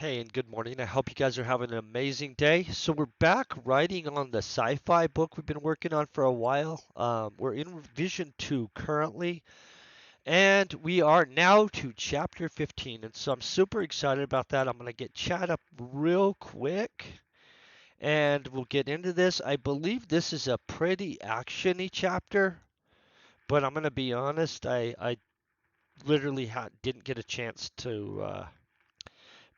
Hey, and good morning. I hope you guys are having an amazing day. So we're back writing on the sci-fi book we've been working on for a while. We're in revision 2 currently, and we are now to chapter 15. And so I'm super excited about that. I'm going to get chat up real quick, and we'll get into this. I believe this is a pretty actiony chapter, but I'm going to be honest. I literally didn't get a chance to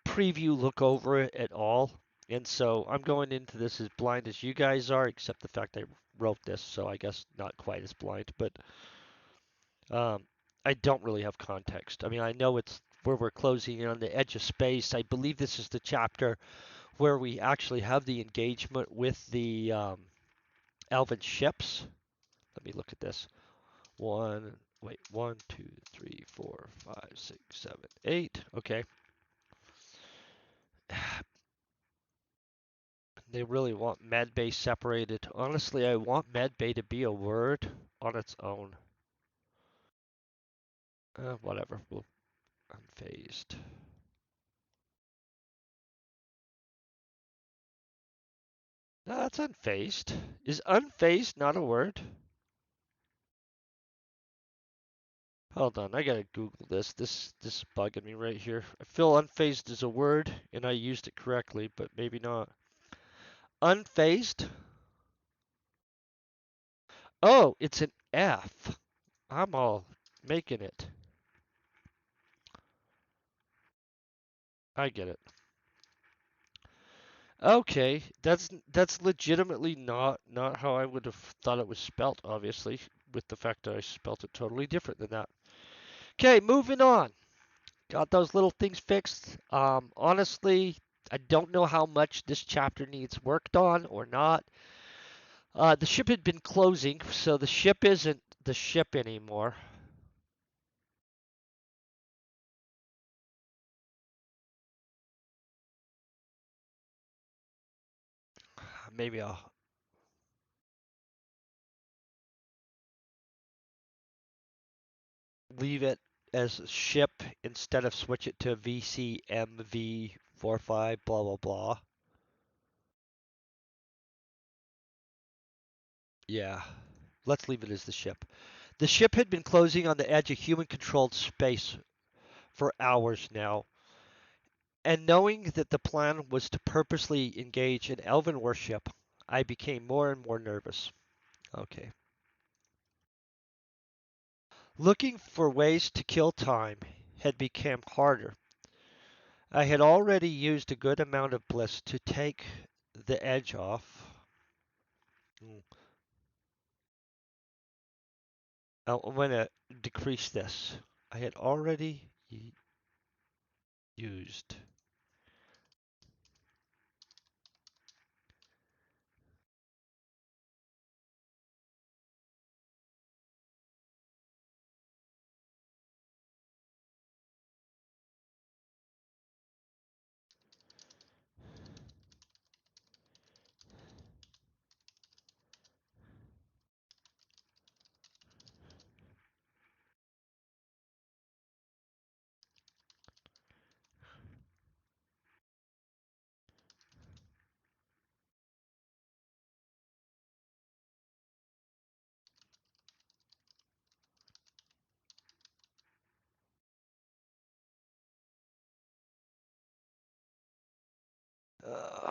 preview look over it at all. And so I'm going into this as blind as you guys are, except the fact I wrote this, so I guess not quite as blind. But um, I don't really have context. I mean, I know it's where we're closing in on the edge of space. I believe this is the chapter where we actually have the engagement with the Elven ships. Let me look at this. One, two, three, four, five, six, seven, eight. Okay. They really want medbay separated. Honestly, I want medbay to be a word on its own. Whatever. We'll unfazed. No, that's unfazed. Is unfazed not a word? Hold on, I gotta Google this. This is bugging me right here. I feel unfazed is a word, and I used it correctly, but maybe not. Unfazed? Oh, it's an F. I'm all making it. I get it. Okay, that's legitimately not how I would have thought it was spelt, obviously, with the fact that I spelt it totally different than that. Okay, moving on. Got those little things fixed. Honestly, I don't know how much this chapter needs worked on or not. The ship had been closing, so the ship isn't the ship anymore. Maybe I'll leave it as ship instead of switch it to VCMV45 blah blah blah. Yeah, let's leave it as the ship. The ship had been closing on the edge of human-controlled space for hours now, and knowing that the plan was to purposely engage an elven warship, I became more and more nervous. Okay. Looking for ways to kill time had become harder. I had already used a good amount of bliss to take the edge off. Mm. I'm going to decrease this. I had already used. Uh,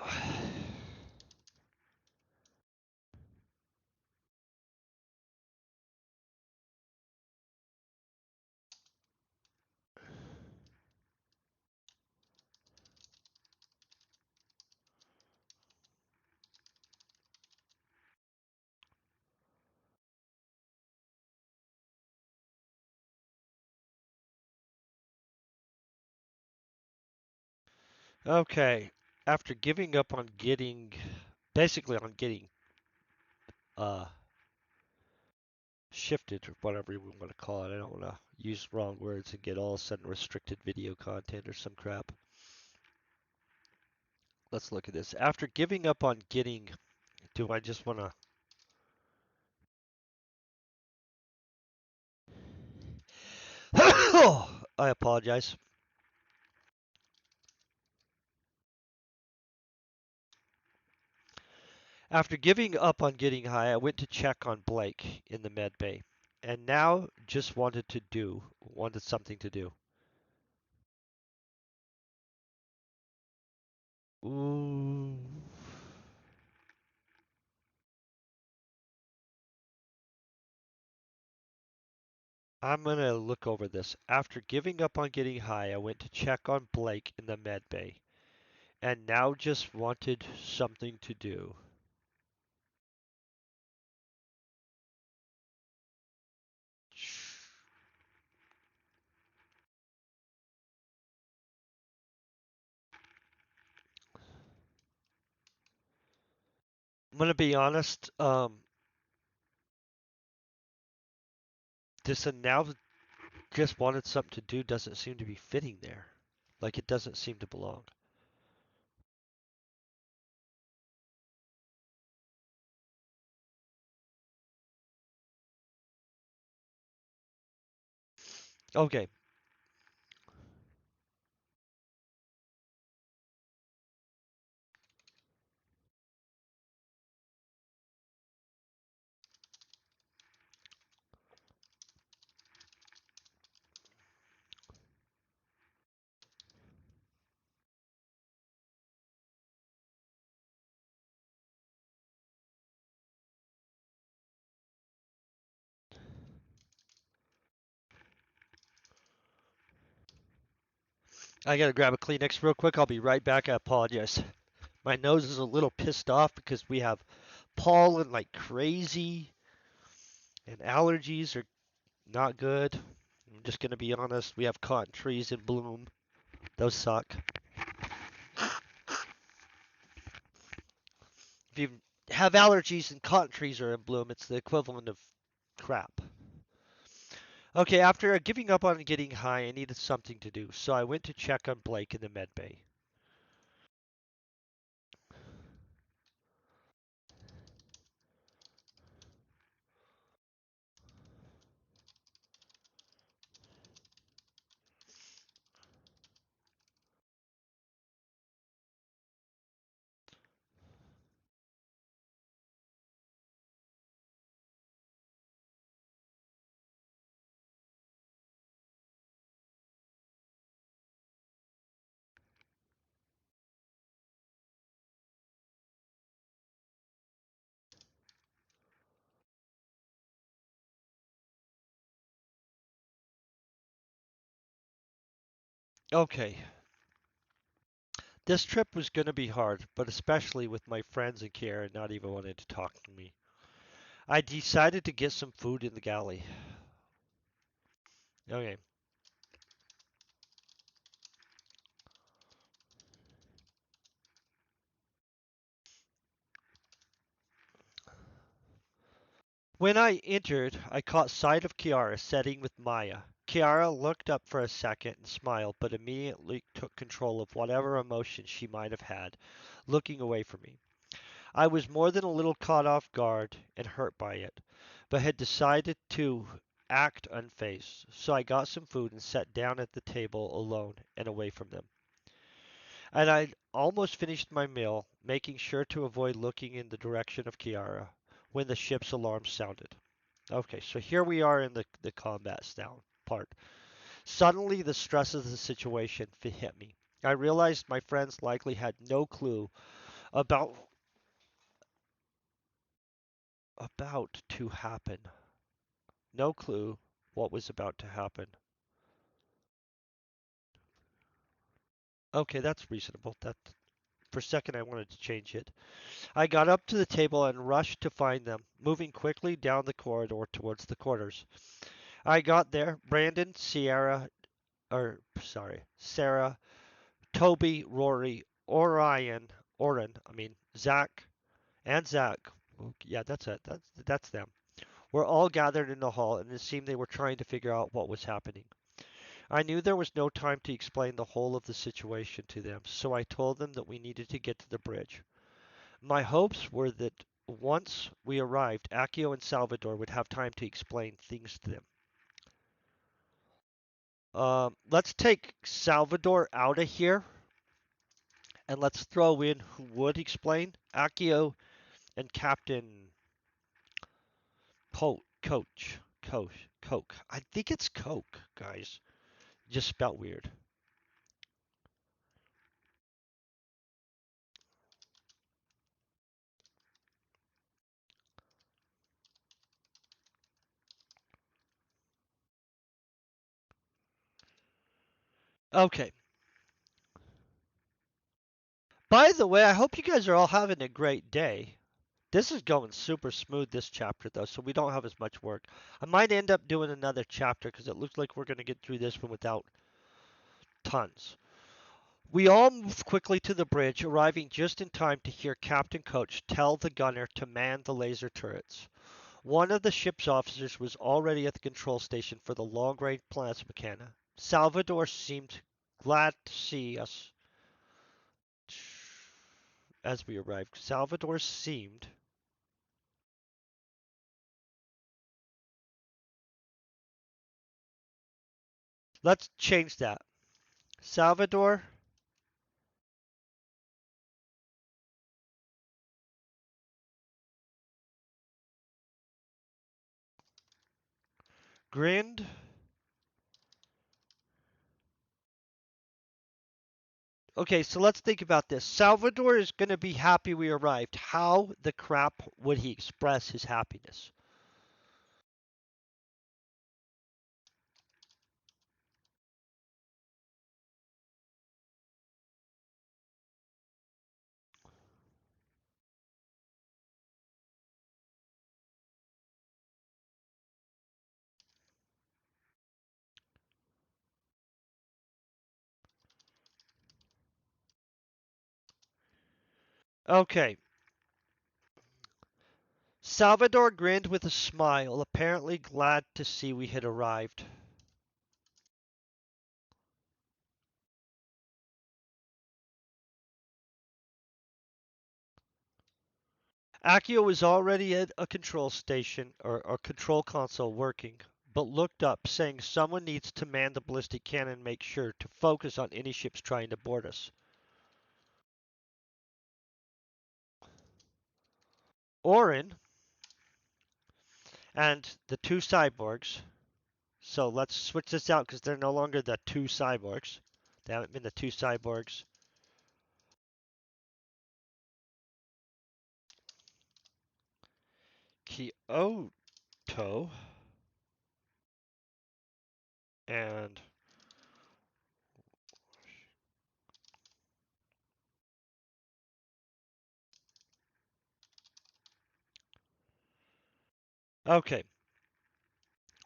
okay. After giving up on getting, basically on getting uh, shifted or whatever you want to call it. I don't want to use wrong words and get all of a sudden restricted video content or some crap. Let's look at this. After giving up on getting, do I just want to? I apologize. After giving up on getting high, I went to check on Blake in the med bay, and now just wanted something to do. Ooh. I'm gonna look over this. After giving up on getting high, I went to check on Blake in the med bay, and now just wanted something to do. I'm gonna be honest. This and now just wanted something to do doesn't seem to be fitting there. Like it doesn't seem to belong. Okay. I gotta grab a Kleenex real quick. I'll be right back. I apologize. My nose is a little pissed off because we have pollen like crazy, and allergies are not good. I'm just gonna be honest. We have cotton trees in bloom. Those suck. If you have allergies and cotton trees are in bloom, it's the equivalent of crap. Okay, after giving up on getting high, I needed something to do, so I went to check on Blake in the med bay. Okay, this trip was going to be hard, but especially with my friends and Karen not even wanting to talk to me. I decided to get some food in the galley. Okay, when I entered, I caught sight of Kiara sitting with Maya. Kiara looked up for a second and smiled, but immediately took control of whatever emotion she might have had, looking away from me. I was more than a little caught off guard and hurt by it, but had decided to act unfazed, so I got some food and sat down at the table alone and away from them. And I'd almost finished my meal, making sure to avoid looking in the direction of Kiara, when the ship's alarm sounded. Okay, so here we are in the combat now part. Suddenly, the stress of the situation hit me. I realized my friends likely had no clue about to happen. No clue what was about to happen. Okay, that's reasonable. That for a second I wanted to change it. I got up to the table and rushed to find them, moving quickly down the corridor towards the quarters. I got there. Brandon, Sarah, Toby, Rory, Zach, and Zach. Yeah, that's it. That's them. Were all gathered in the hall, and it seemed they were trying to figure out what was happening. I knew there was no time to explain the whole of the situation to them, so I told them that we needed to get to the bridge. My hopes were that once we arrived, Accio and Salvador would have time to explain things to them. Let's take Salvador out of here and let's throw in who would explain. Accio and Captain Coke. I think it's Coke, guys. Just spelt weird. Okay. By the way, I hope you guys are all having a great day. This is going super smooth this chapter though, so we don't have as much work. I might end up doing another chapter because it looks like we're going to get through this one without tons. We all moved quickly to the bridge, arriving just in time to hear Captain Coach tell the gunner to man the laser turrets. One of the ship's officers was already at the control station for the long-range plasma cannon. Salvador seemed glad to see us as we arrived. Salvador seemed. Let's change that. Salvador grinned. Okay, so let's think about this. Salvador is going to be happy we arrived. How the crap would he express his happiness? Okay, Salvador grinned with a smile, apparently glad to see we had arrived. Akio was already at a control station or control console working, but looked up, saying someone needs to man the ballistic cannon and make sure to focus on any ships trying to board us. Orin and the two cyborgs. So let's switch this out because they're no longer the two cyborgs. They haven't been the two cyborgs. Kyoto and okay.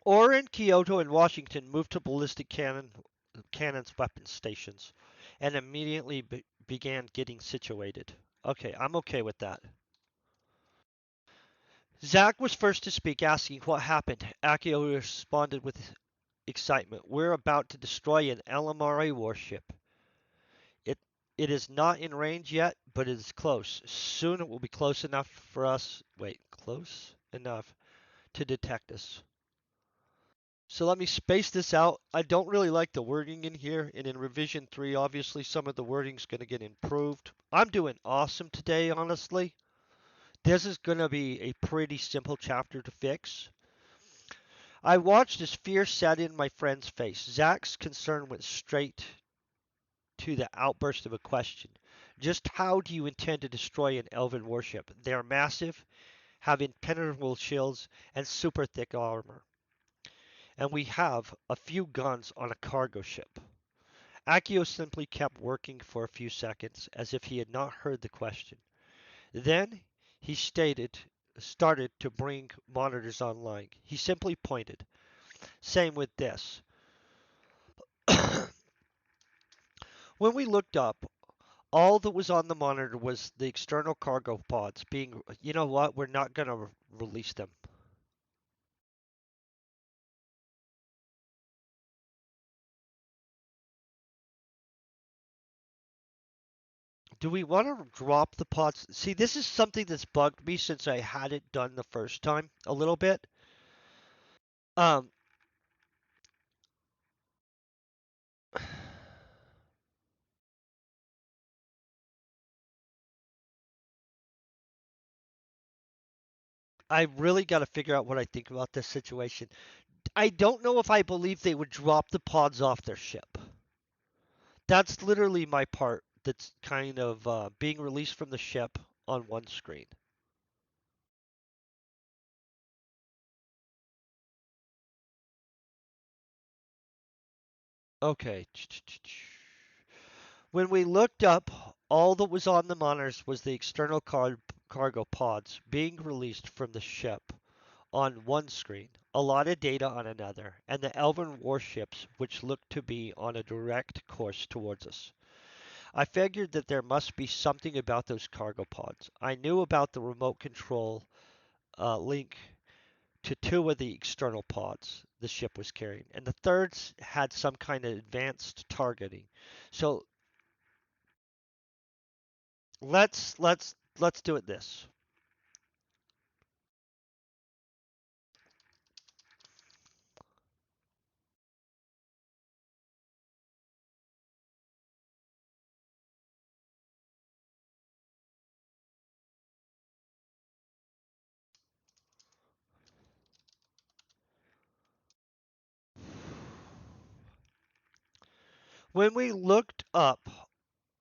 Orin, Kyoto, and Washington moved to cannons weapons stations and immediately began getting situated. Okay, I'm okay with that. Zach was first to speak, asking what happened. Akio responded with excitement. We're about to destroy an LMRA warship. It it is not in range yet, but it is close. Soon it will be close enough for us. Wait, close enough to detect us. So let me space this out. I don't really like the wording in here, and in revision 3, obviously some of the wording's going to get improved. I'm doing awesome today, honestly. This is going to be a pretty simple chapter to fix. I watched as fear sat in my friend's face. Zach's concern went straight to the outburst of a question. Just how do you intend to destroy an elven warship? They are massive, have impenetrable shields, and super thick armor. And we have a few guns on a cargo ship. Akio simply kept working for a few seconds, as if he had not heard the question. Then he started to bring monitors online. He simply pointed. Same with this. When we looked up, all that was on the monitor was the external cargo pods being, you know what, we're not going to release them. Do we want to drop the pods? See, this is something that's bugged me since I had it done the first time a little bit. Um, I really got to figure out what I think about this situation. I don't know if I believe they would drop the pods off their ship. That's literally my part that's kind of being released from the ship on one screen. Okay. When we looked up, all that was on the monitors was the external cargo pods being released from the ship on one screen, a lot of data on another, and the Elven warships which looked to be on a direct course towards us. I figured that there must be something about those cargo pods. I knew about the remote control link to two of the external pods the ship was carrying, and the third had some kind of advanced targeting. So let's do it this. When we looked up,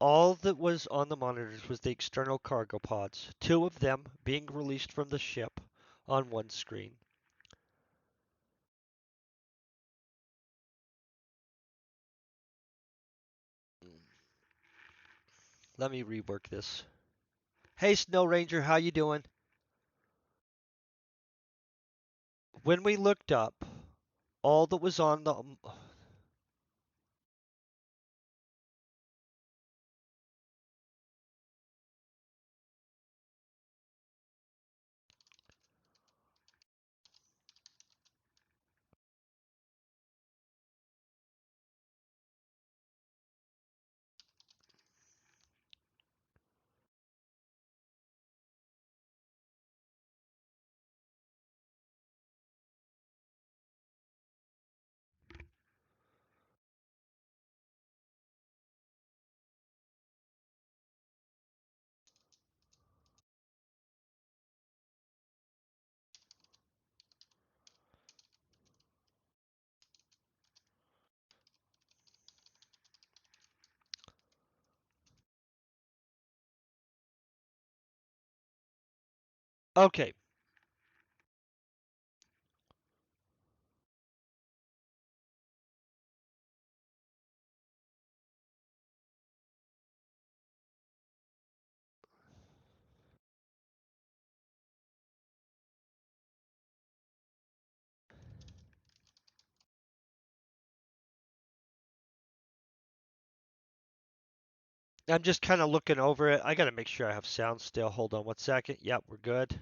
all that was on the monitors was the external cargo pods, two of them being released from the ship on one screen. Let me rework this. Hey Snow Ranger, how you doing? When we looked up, all that was on the Okay, I'm just kind of looking over it. I got to make sure I have sound still. Hold on one second. Yep, we're good.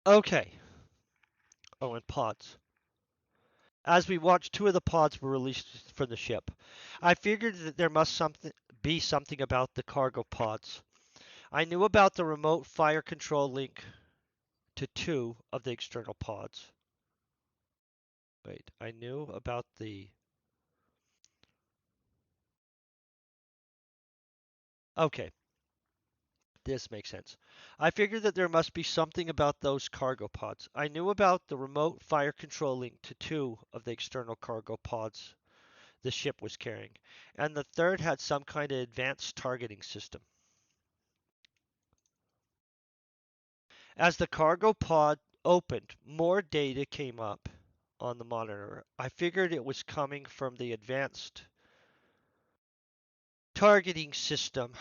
Okay. Oh, and pods. As we watched, two of the pods were released from the ship. I figured that there must be something about the cargo pods. I knew about the remote fire control link to two of the external pods. Wait, I knew about the. Okay, this makes sense. I figured that there must be something about those cargo pods. I knew about the remote fire control link to two of the external cargo pods the ship was carrying, and the third had some kind of advanced targeting system. As the cargo pod opened, more data came up on the monitor. I figured it was coming from the advanced targeting system.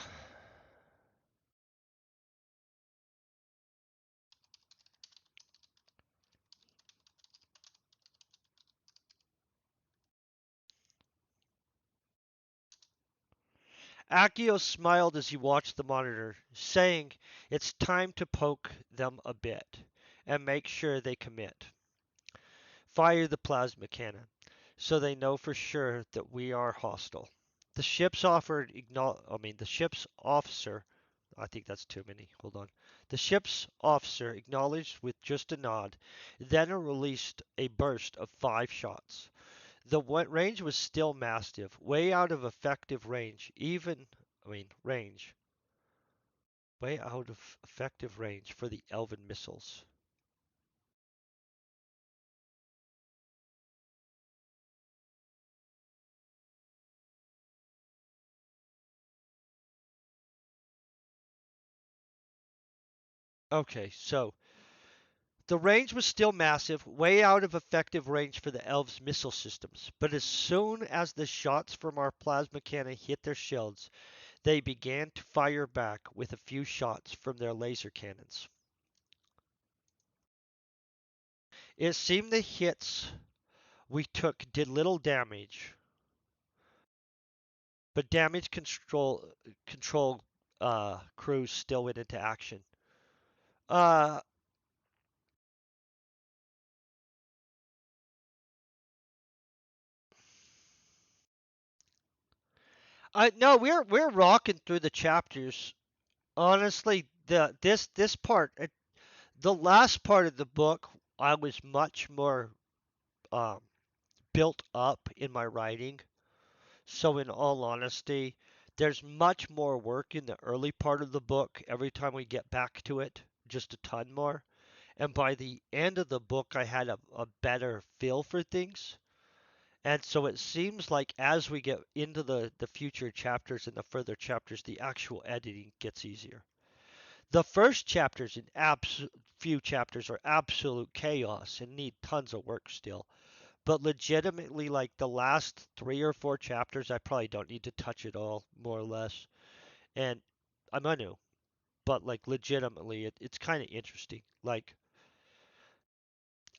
Akio smiled as he watched the monitor, saying it's time to poke them a bit and make sure they commit. Fire the plasma cannon. so they know for sure that we are hostile. The ship's offered I mean the ship's officer, I think that's too many. Hold on. The ship's officer acknowledged with just a nod, then released a burst of 5 shots. The range was still massive, way out of effective range, range, way out of effective range for the Elven missiles. Okay, so the range was still massive, way out of effective range for the Elves' missile systems, but as soon as the shots from our plasma cannon hit their shields, they began to fire back with a few shots from their laser cannons. It seemed the hits we took did little damage, but damage control crews still went into action. Uh, I no, we're rocking through the chapters. Honestly, this part, the last part of the book, I was much more um, built up in my writing. So, in all honesty, there's much more work in the early part of the book every time we get back to it, just a ton more. And by the end of the book, I had a better feel for things. And so it seems like as we get into the future chapters and the further chapters, the actual editing gets easier. The first chapters in few chapters are absolute chaos and need tons of work still. But legitimately, like the last 3 or 4 chapters, I probably don't need to touch it all, more or less. And I'm new, but like legitimately, it's kind of interesting. Like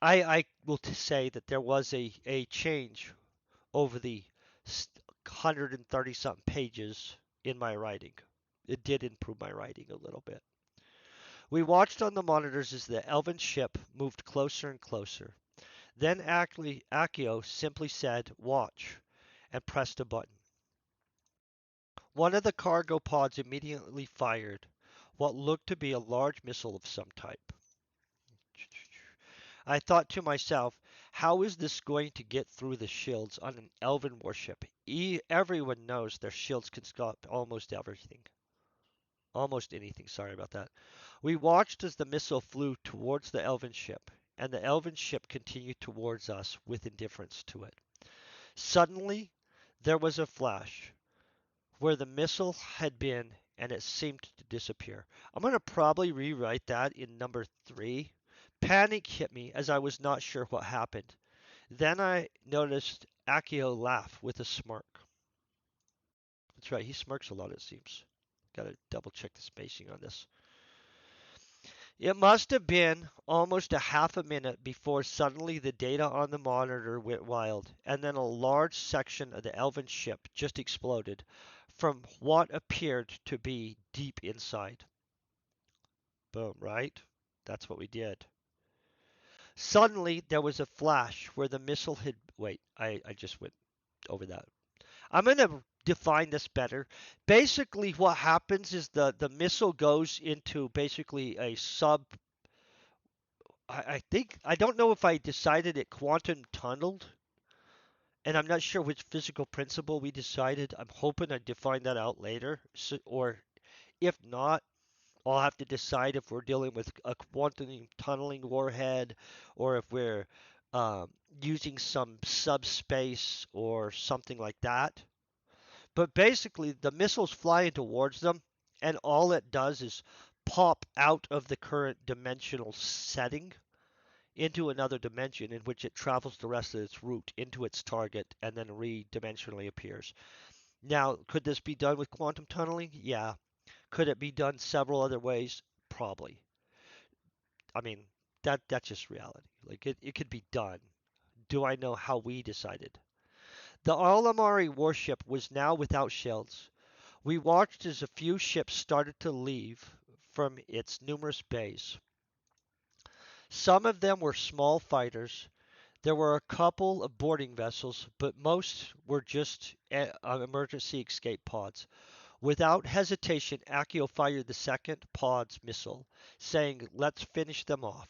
I will say that there was a change over the 130 something pages in my writing. It did improve my writing a little bit. We watched on the monitors as the elven ship moved closer and closer. Then Akio simply said, "Watch," and pressed a button. One of the cargo pods immediately fired what looked to be a large missile of some type. I thought to myself, how is this going to get through the shields on an elven warship? Everyone knows their shields can stop almost everything. Almost anything, sorry about that. We watched as the missile flew towards the elven ship, and the elven ship continued towards us with indifference to it. Suddenly, there was a flash where the missile had been, and it seemed to disappear. I'm going to probably rewrite that in number 3. Panic hit me as I was not sure what happened. Then I noticed Akio laugh with a smirk. That's right, he smirks a lot, it seems. Gotta double check the spacing on this. It must have been almost a half a minute before suddenly the data on the monitor went wild, and then a large section of the elven ship just exploded from what appeared to be deep inside. Boom, right? That's what we did. Suddenly, there was a flash where the missile had. Wait, I just went over that. I'm going to define this better. Basically, what happens is the missile goes into basically a sub. I think I don't know if I decided it quantum tunneled, and I'm not sure which physical principle we decided. I'm hoping I define that out later, or if not, I'll have to decide if we're dealing with a quantum tunneling warhead or if we're using some subspace or something like that. But basically, the missile's flying towards them, and all it does is pop out of the current dimensional setting into another dimension in which it travels the rest of its route into its target and then re-dimensionally appears. Now, could this be done with quantum tunneling? Yeah. Could it be done several other ways? Probably. I mean, that's just reality. Like it could be done. Do I know how we decided? The Alamari warship was now without shells. We watched as a few ships started to leave from its numerous bays. Some of them were small fighters. There were a couple of boarding vessels, but most were just emergency escape pods. Without hesitation, Akio fired the second pod's missile, saying, "Let's finish them off."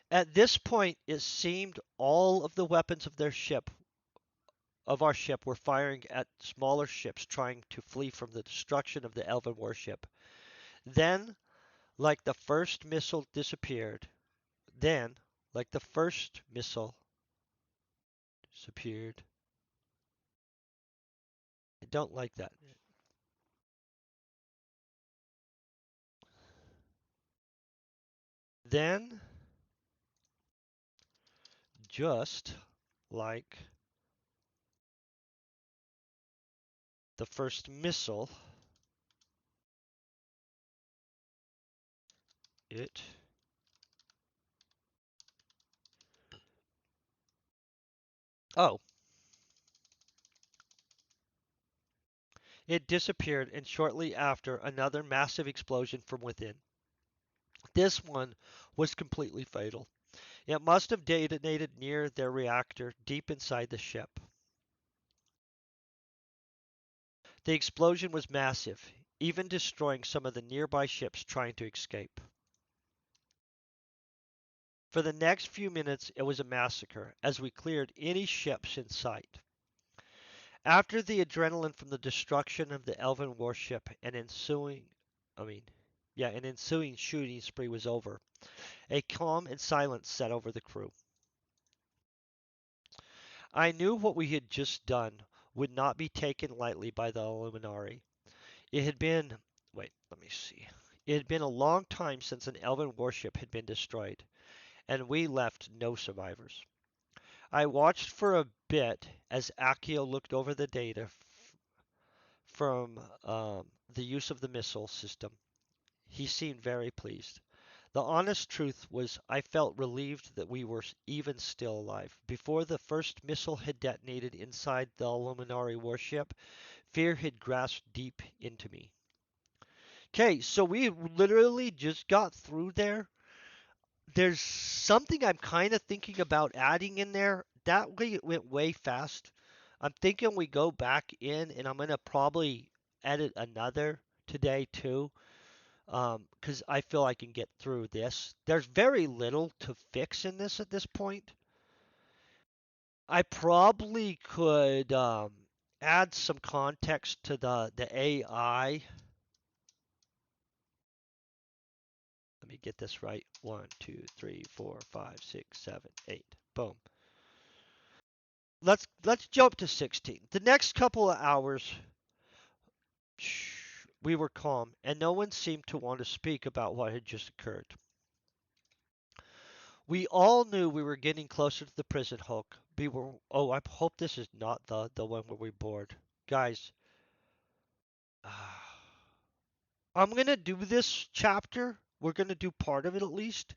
At this point, it seemed all of the weapons of our ship were firing at smaller ships trying to flee from the destruction of the Elven warship. Then, like the first missile disappeared, then, like the first missile disappeared. I don't like that. Then, just like the first missile, it oh, it disappeared, and shortly after, another massive explosion from within. This one was completely fatal. It must have detonated near their reactor deep inside the ship. The explosion was massive, even destroying some of the nearby ships trying to escape. For the next few minutes, it was a massacre as we cleared any ships in sight. After the adrenaline from the destruction of the Elven warship and I mean, an ensuing shooting spree was over, a calm and silence set over the crew. I knew what we had just done would not be taken lightly by the Illuminati. It had been, wait, let me see. It had been a long time since an Elven warship had been destroyed, and we left no survivors. I watched for a bit as Akio looked over the data from the use of the missile system. He seemed very pleased. The honest truth was I felt relieved that we were even still alive. Before the first missile had detonated inside the Illuminati warship, fear had grasped deep into me. Okay, so we literally just got through there. There's something I'm kind of thinking about adding in there. That way went way fast. I'm thinking we go back in and I'm going to probably edit another today too. Because I feel I can get through this. There's very little to fix in this at this point. I probably could add some context to the AI. Let me get this right. 1, 2, 3, 4, 5, 6, 7, 8. Boom. Let's jump to 16. The next couple of hours, we were calm, and no one seemed to want to speak about what had just occurred. We all knew we were getting closer to the prison Hulk. We were. Oh, I hope this is not the one where we board, guys. I'm gonna do this chapter. We're gonna do part of it at least.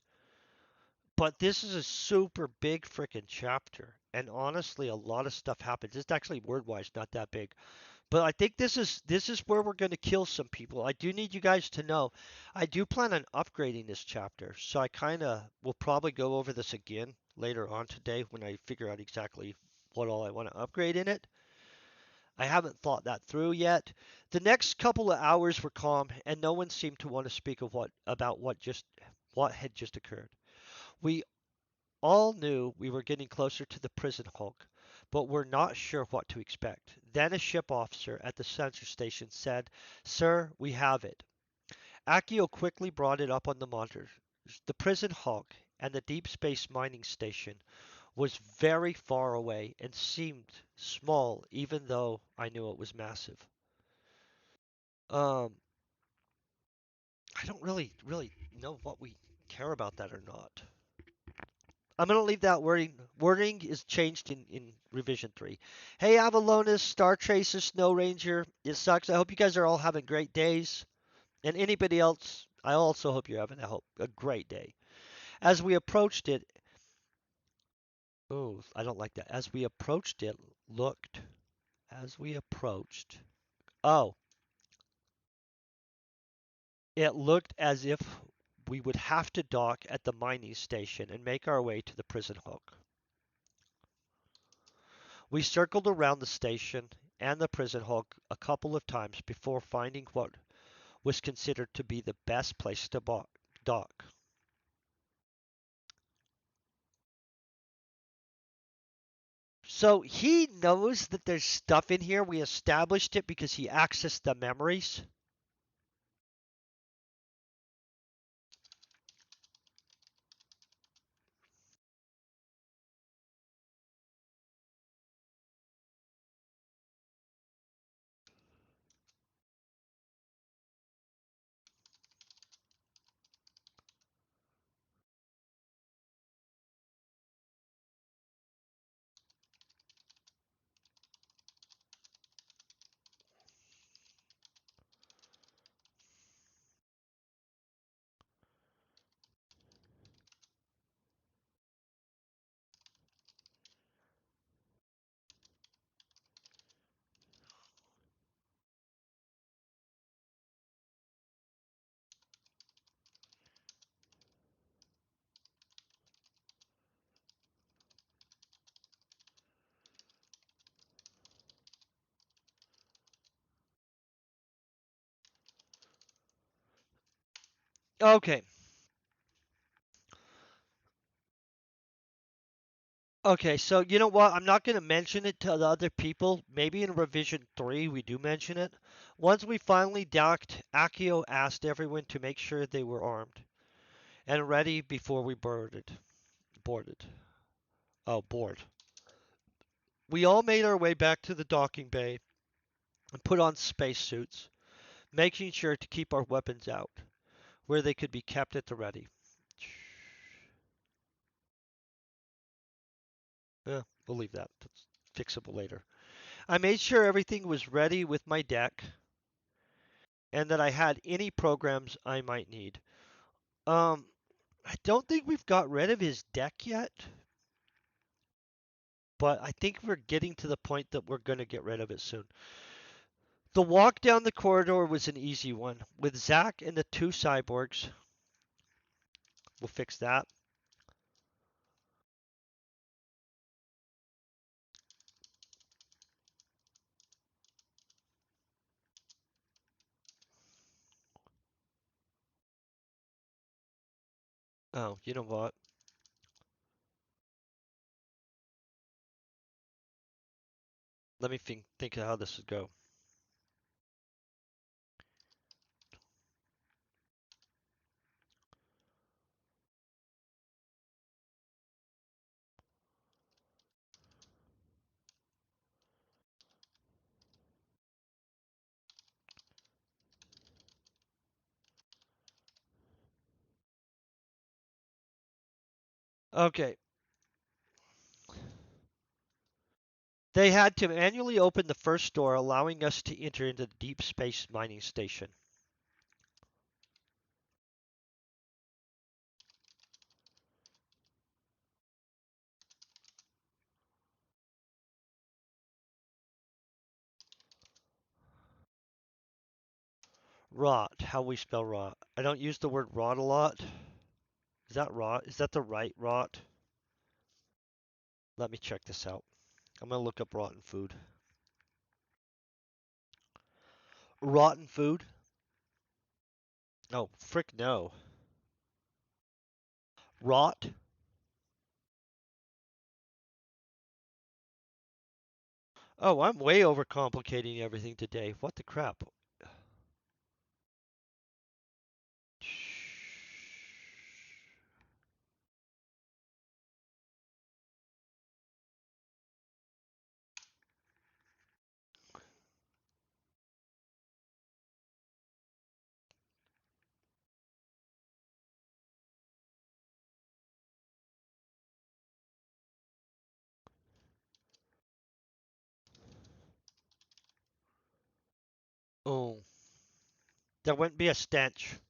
But this is a super big freaking chapter, and honestly, a lot of stuff happens. It's actually word-wise not that big, but I think this is where we're going to kill some people. I do need you guys to know, I do plan on upgrading this chapter, so I kind of will probably go over this again later on today when I figure out exactly what all I want to upgrade in it. I haven't thought that through yet. The next couple of hours were calm, and no one seemed to want to speak of what had just occurred. We all knew we were getting closer to the prison Hulk, but were not sure what to expect. Then a ship officer at the sensor station said, "Sir, we have it." Akio quickly brought it up on the monitor. The prison Hulk and the deep space mining station was very far away and seemed small even though I knew it was massive. Um, I don't really know what we care about that or not. I'm gonna leave that wording. Wording is changed in revision 3. Hey, Avalonus, Star Tracer, Snow Ranger. It sucks. I hope you guys are all having great days. And anybody else, I also hope you're having a great day. As we approached it, oh, I don't like that. As we approached it, looked. As we approached, oh, it looked as if we would have to dock at the mining station and make our way to the prison hook. We circled around the station and the prison hook a couple of times before finding what was considered to be the best place to dock. So he knows that there's stuff in here. We established it because he accessed the memories. Okay. Okay, so you know what? I'm not going to mention it to the other people. Maybe in revision 3 we do mention it. Once we finally docked, Akio asked everyone to make sure they were armed and ready before we boarded. Oh, board. We all made our way back to the docking bay and put on spacesuits, making sure to keep our weapons out, where they could be kept at the ready. We'll leave that. That's fixable later. I made sure everything was ready with my deck and that I had any programs I might need. Um, I don't think we've got rid of his deck yet, but I think we're getting to the point that we're going to get rid of it soon. The walk down the corridor was an easy one. With Zack and the two cyborgs, we'll fix that. Oh, you know what? Let me think of how this would go. Okay. They had to manually open the first door, allowing us to enter into the deep space mining station. Rot. How we spell rot. I don't use the word rot a lot. Is that rot? Is that the right rot? Let me check this out. I'm going to look up rotten food. Rotten food? Oh, frick no. Rot? Oh, I'm way overcomplicating everything today. What the crap? Oh, there wouldn't be a stench.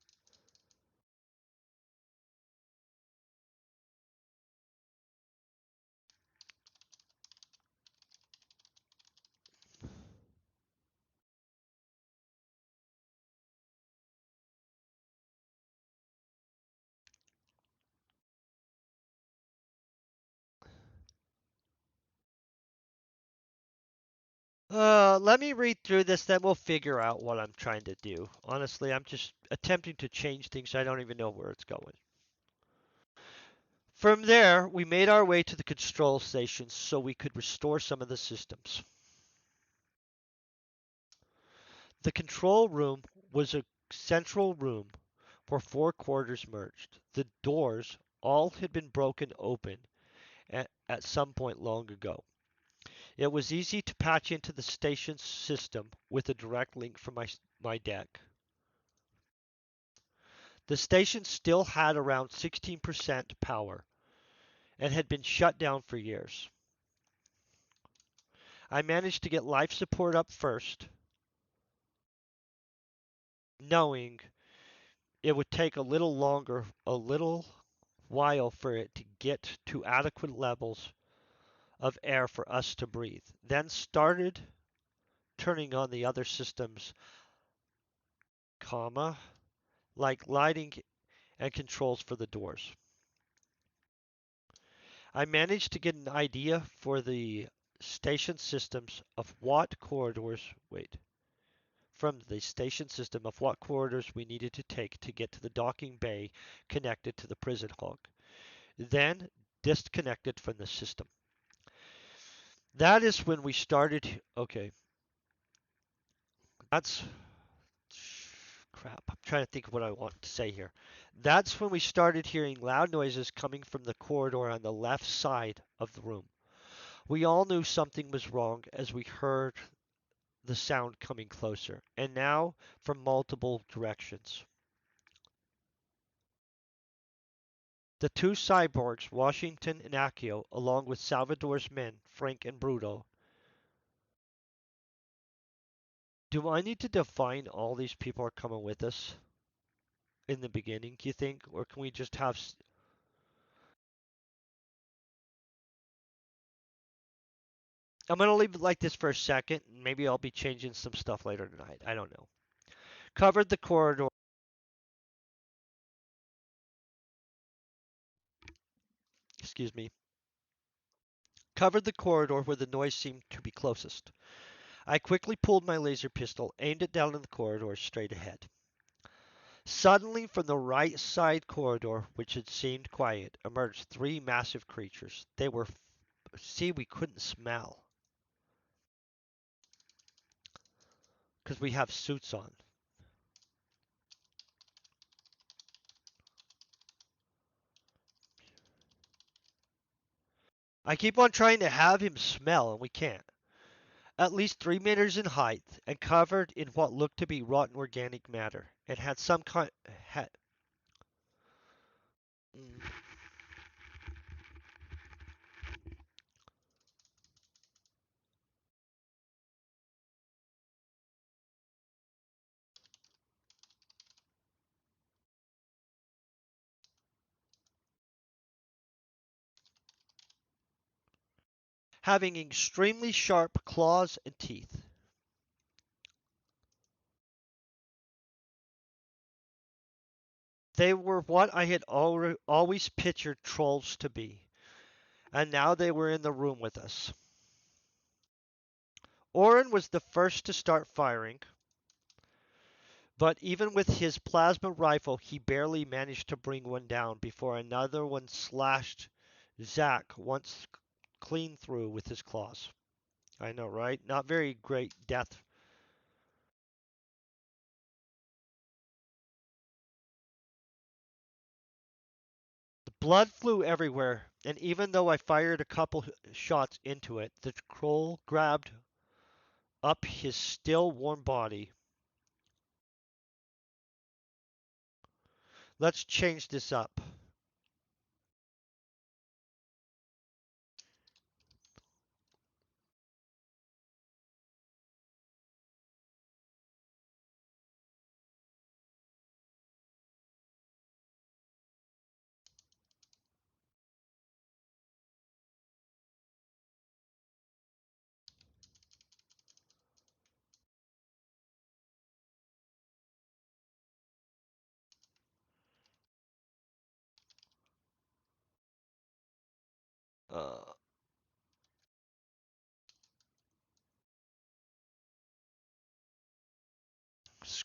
Let me read through this, then we'll figure out what I'm trying to do. Honestly, I'm just attempting to change things. I don't even know where it's going. From there, we made our way to the control stations so we could restore some of the systems. The control room was a central room where four corridors merged. The doors all had been broken open at some point long ago. It was easy to patch into the station's system with a direct link from my deck. The station still had around 16% power and had been shut down for years. I managed to get life support up first, knowing it would take a little while for it to get to adequate levels of air for us to breathe. Then started turning on the other systems, comma, like lighting and controls for the doors. I managed to get an idea for the station systems of what corridors, wait, from the station system of what corridors we needed to take to get to the docking bay connected to the prison hulk. Then disconnected from the system. That is when we started. Okay, that's crap. I'm trying to think of what I want to say here. That's when we started hearing loud noises coming from the corridor on the left side of the room. We all knew something was wrong as we heard the sound coming closer, and now from multiple directions. The two cyborgs, Washington and Accio, along with Salvador's men, Frank and Bruto. Do I need to define all these people are coming with us in the beginning, do you think? Or can we just have. I'm going to leave it like this for a second. Maybe I'll be changing some stuff later tonight. I don't know. Covered the corridor. Excuse me. Covered the corridor where the noise seemed to be closest. I quickly pulled my laser pistol, aimed it down in the corridor straight ahead. Suddenly, from the right side corridor, which had seemed quiet, emerged three massive creatures. They were. See, we couldn't smell because we have suits on. I keep on trying to have him smell, and we can't. At least 3 meters in height, and covered in what looked to be rotten organic matter. It had some kind. Had, mm, having extremely sharp claws and teeth. They were what I had always pictured trolls to be, and now they were in the room with us. Oren was the first to start firing, but even with his plasma rifle, he barely managed to bring one down before another one slashed Zack once clean through with his claws. I know, right? Not very great death. The blood flew everywhere, and even though I fired a couple shots into it, the troll grabbed up his still warm body. Let's change this up. Uh,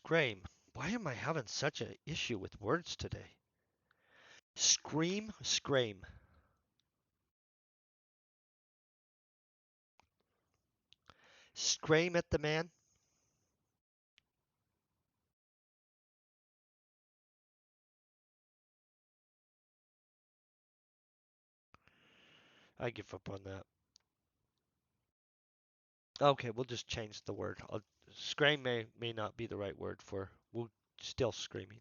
Scream. Why am I having such an issue with words today? Scream, scream. Scream at the man. I give up on that. Okay, we'll just change the word. Scream may not be the right word for. We'll still screaming.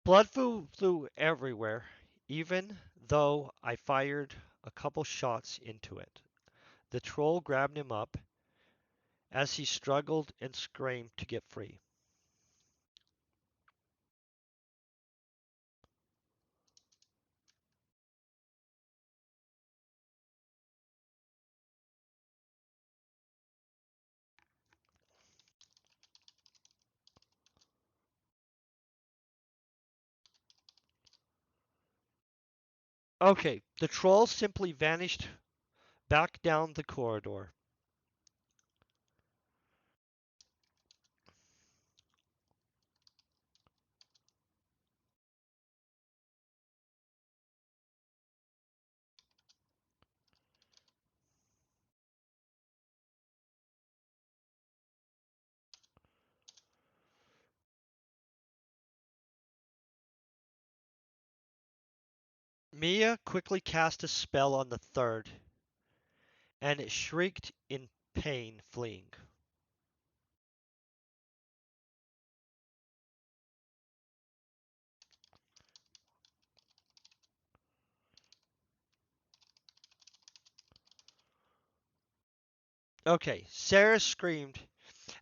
Blood flew everywhere, even though I fired a couple shots into it. The troll grabbed him up as he struggled and screamed to get free. Okay, the troll simply vanished back down the corridor. Mia quickly cast a spell on the third, and it shrieked in pain, fleeing. Okay, Sarah screamed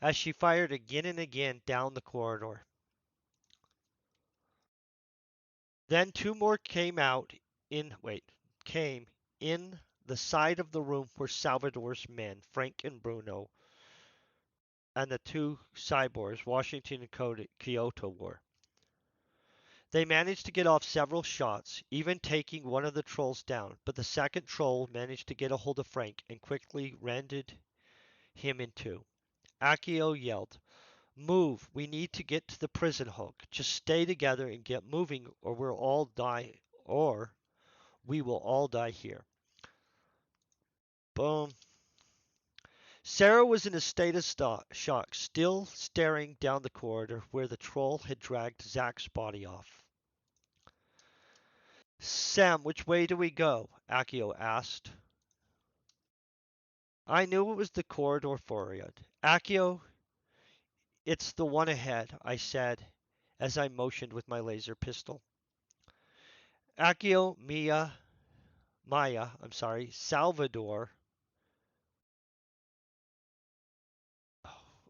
as she fired again and again down the corridor. Then two more came in the side of the room where Salvador's men, Frank and Bruno, and the two cyborgs, Washington and Kyoto, were. They managed to get off several shots, even taking one of the trolls down, but the second troll managed to get a hold of Frank and quickly rended him in two. Akio yelled, "Move! We need to get to the prison hook. Just stay together and get moving, or we will all die here." Boom. Sarah was in a state of shock, still staring down the corridor where the troll had dragged Zack's body off. "Sam, which way do we go?" Akio asked. I knew it was the corridor forward. "Akio, it's the one ahead," I said as I motioned with my laser pistol. Akio, Salvador,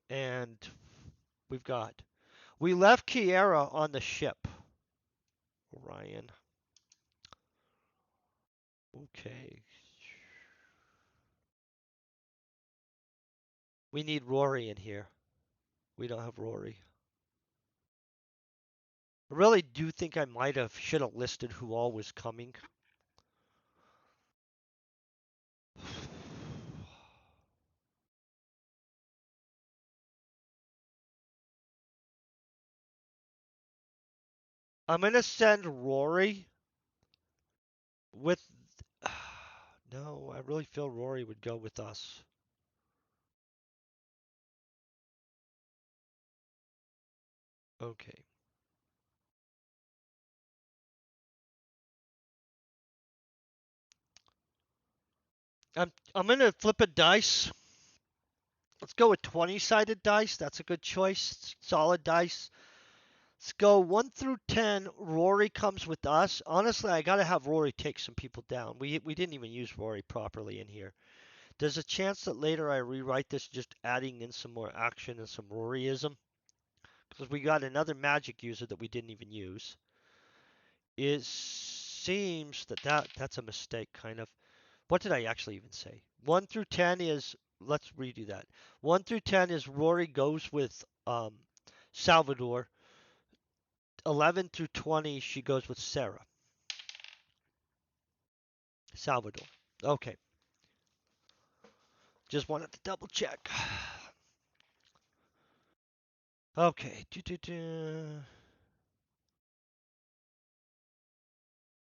and we've got. We left Kiera on the ship. Orion. Okay. We need Rory in here. We don't have Rory. I really do think I should have listed who all was coming. I'm gonna send Rory with. No, I really feel Rory would go with us. Okay. I'm gonna flip a dice. Let's go with 20-sided dice. That's a good choice. Solid dice. Let's go 1 through 10. Rory comes with us. Honestly, I gotta have Rory take some people down. We didn't even use Rory properly in here. There's a chance that later I rewrite this just adding in some more action and some Roryism. Because we got another magic user that we didn't even use. Is seems that's a mistake, kind of. What did I actually even say? 1 through 10 is, let's redo that. 1 through 10 is Rory goes with Salvador. 11 through 20, she goes with Sarah. Salvador. Okay. Just wanted to double check. Okay.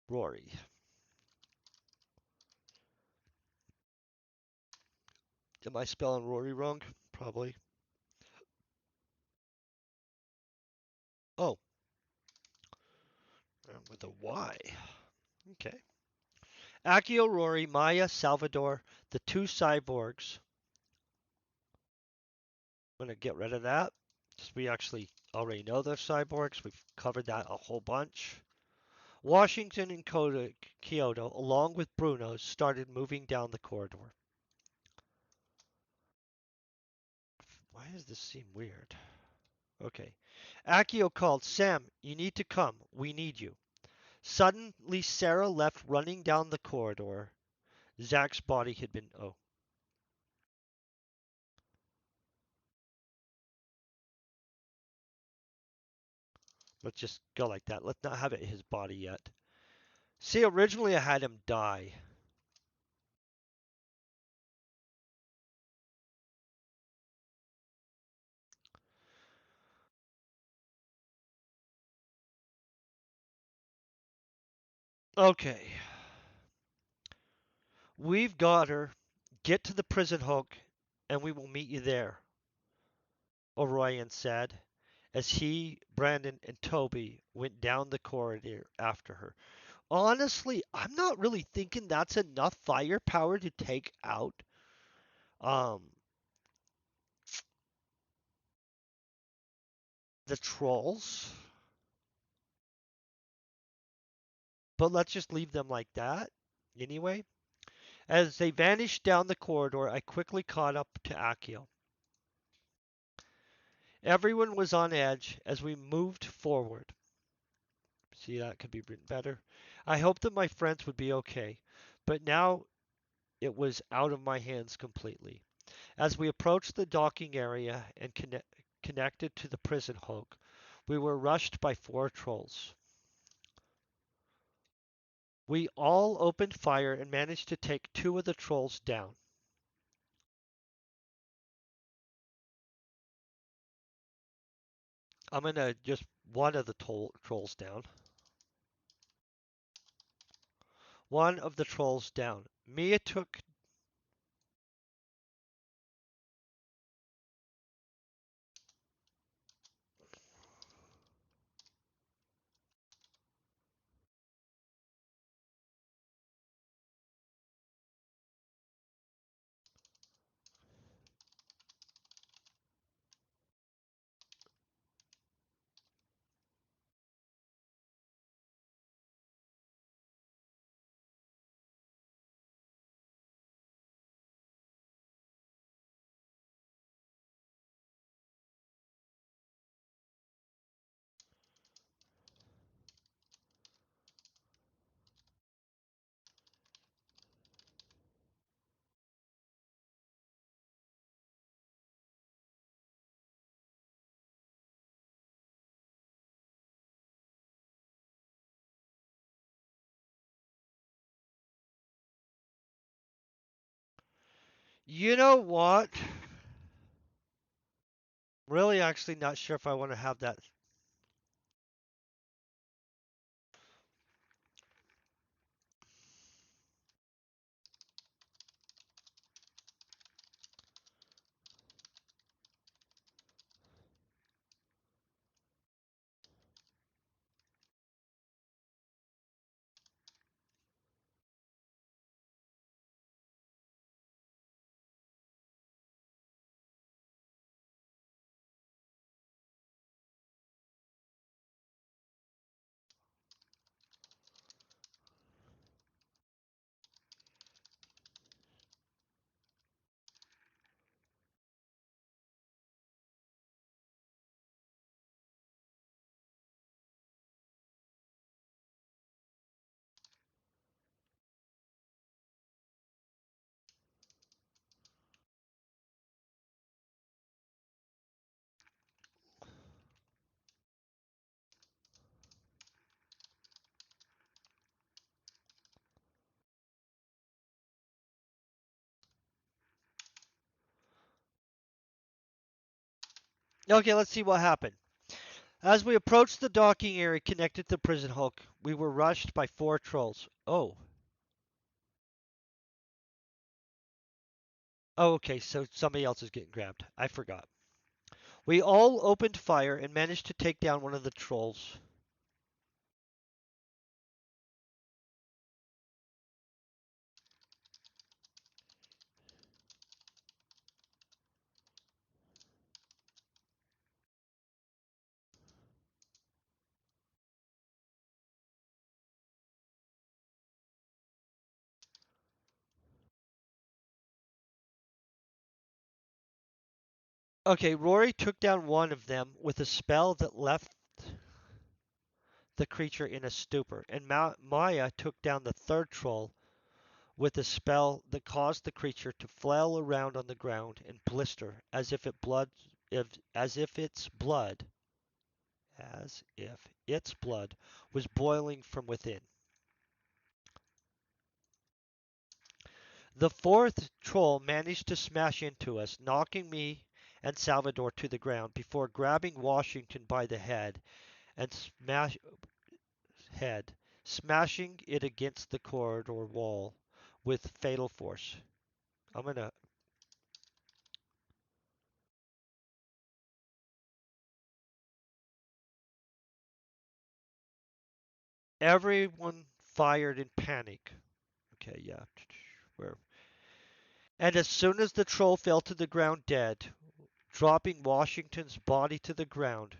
Rory. Am I spelling Rory wrong? Probably. Oh, with a Y. Okay. Akio, Rory, Maya, Salvador, the two cyborgs. I'm going to get rid of that. Because we actually already know they're cyborgs. We've covered that a whole bunch. Washington and Kyoto, along with Bruno, started moving down the corridor. Why does this seem weird? Okay. Akio called, Sam, you need to come. We need you. Suddenly, Sarah left running down the corridor. Zach's body had been. Oh. Let's just go like that. Let's not have it his body yet. See, originally I had him die. Okay. We've got her. Get to the prison hook, and we will meet you there, Orion said, as he, Brandon, and Toby went down the corridor after her. Honestly, I'm not really thinking that's enough firepower to take out um the trolls. But let's just leave them like that. Anyway, as they vanished down the corridor, I quickly caught up to Akio. Everyone was on edge as we moved forward. See, that could be written better. I hoped that my friends would be okay, but now it was out of my hands completely. As we approached the docking area and connected to the prison hook, we were rushed by four trolls. We all opened fire and managed to take two of the trolls down. I'm gonna just one of the trolls down. One of the trolls down. Mia took. You know what? Really, actually, not sure if I want to have that. Okay, let's see what happened. As we approached the docking area connected to the prison hulk, we were rushed by four trolls. Oh. Oh, okay, so somebody else is getting grabbed. I forgot. We all opened fire and managed to take down one of the trolls. Okay, Rory took down one of them with a spell that left the creature in a stupor, and Maya took down the third troll with a spell that caused the creature to flail around on the ground and blister as if its blood was boiling from within. The fourth troll managed to smash into us, knocking me and Salvador to the ground before grabbing Washington by the and head, smashing it against the corridor wall with fatal force. I'm gonna. Everyone fired in panic. Okay, yeah. Where? And as soon as the troll fell to the ground dead, dropping Washington's body to the ground,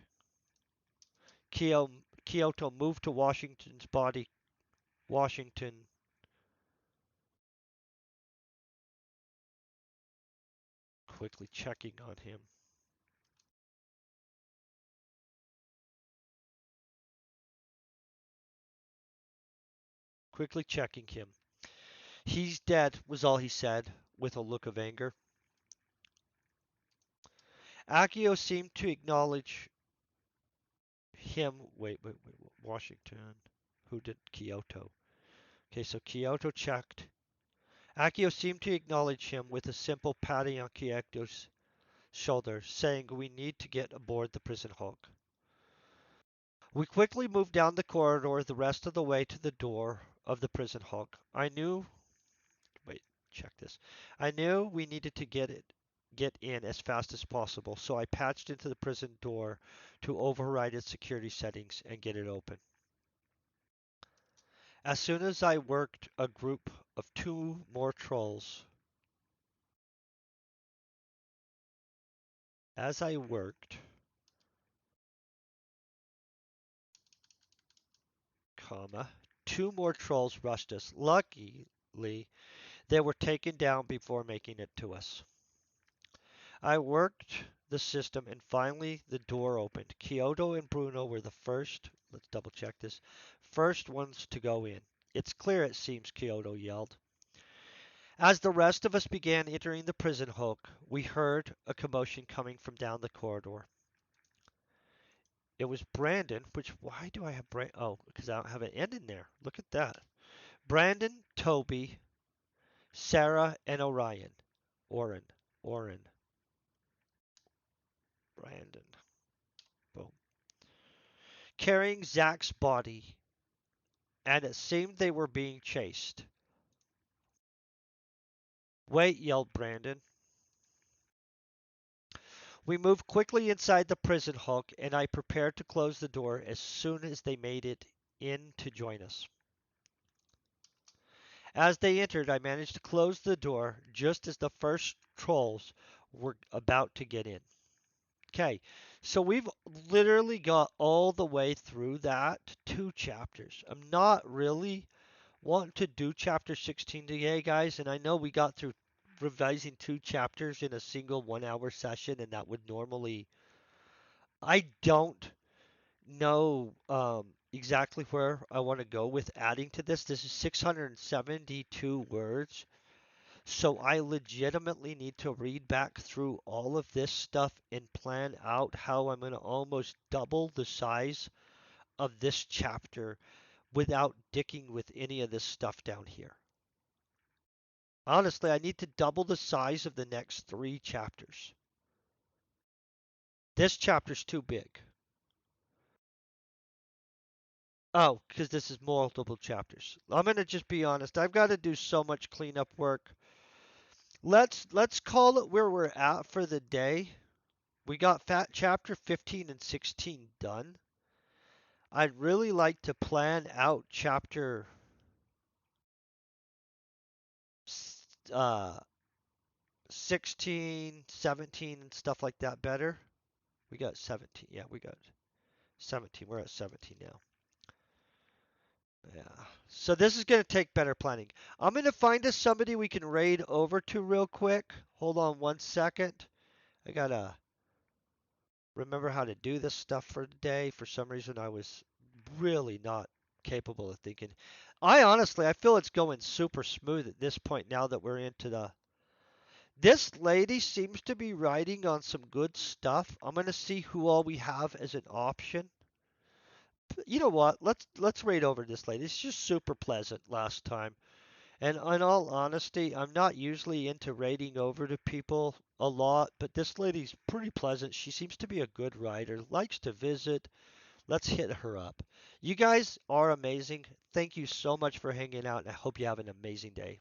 Kyoto moved to Washington's body. Washington quickly checking on him. Quickly checking him. He's dead, was all he said, with a look of anger. Akio seemed to acknowledge him. Wait. Washington. Who did Kyoto? Okay, so Kyoto checked. Akio seemed to acknowledge him with a simple patting on Kyoto's shoulder, saying we need to get aboard the prison hulk. We quickly moved down the corridor the rest of the way to the door of the prison hulk. Wait, check this. I knew we needed to get in as fast as possible, so I patched into the prison door to override its security settings and get it open. As soon as I worked a group of two more trolls, as I worked, comma, two more trolls rushed us. Luckily, they were taken down before making it to us. I worked the system and finally the door opened. Kyoto and Bruno were the first, let's double check this, first ones to go in. It's clear it seems, Kyoto yelled. As the rest of us began entering the prison hulk, we heard a commotion coming from down the corridor. It was Brandon, which, why do I have Brandon? Oh, because I don't have an N in there. Look at that. Brandon, Toby, Sarah, and Orion. Oren. Oren. Brandon. Boom. Carrying Zach's body, and it seemed they were being chased. Wait, yelled Brandon. We moved quickly inside the prison hulk, and I prepared to close the door as soon as they made it in to join us. As they entered, I managed to close the door just as the first trolls were about to get in. Okay, so we've literally got all the way through that two chapters. I'm not really wanting to do chapter 16 today, guys, and I know we got through revising two chapters in a single 1 hour session, and that would normally. I don't know exactly where I want to go with adding to this. This is 672 words. So I legitimately need to read back through all of this stuff and plan out how I'm going to almost double the size of this chapter without dicking with any of this stuff down here. Honestly, I need to double the size of the next three chapters. This chapter's too big. Oh, because this is multiple chapters. I'm gonna just be honest. I've got to do so much cleanup work. Let's call it where we're at for the day. We got fat chapter 15 and 16 done. I'd really like to plan out chapter uh 16, 17 and stuff like that better. We got 17. Yeah, we got 17. We're at 17 now. Yeah. So this is going to take better planning. I'm going to find us somebody we can raid over to real quick. Hold on 1 second. I got to remember how to do this stuff for today. For some reason, I was really not capable of thinking. I feel it's going super smooth at this point now that we're into the. This lady seems to be writing on some good stuff. I'm going to see who all we have as an option. You know what? Let's raid over this lady. It's just super pleasant last time. And in all honesty, I'm not usually into raiding over to people a lot, but this lady's pretty pleasant. She seems to be a good writer, likes to visit. Let's hit her up. You guys are amazing. Thank you so much for hanging out, and I hope you have an amazing day.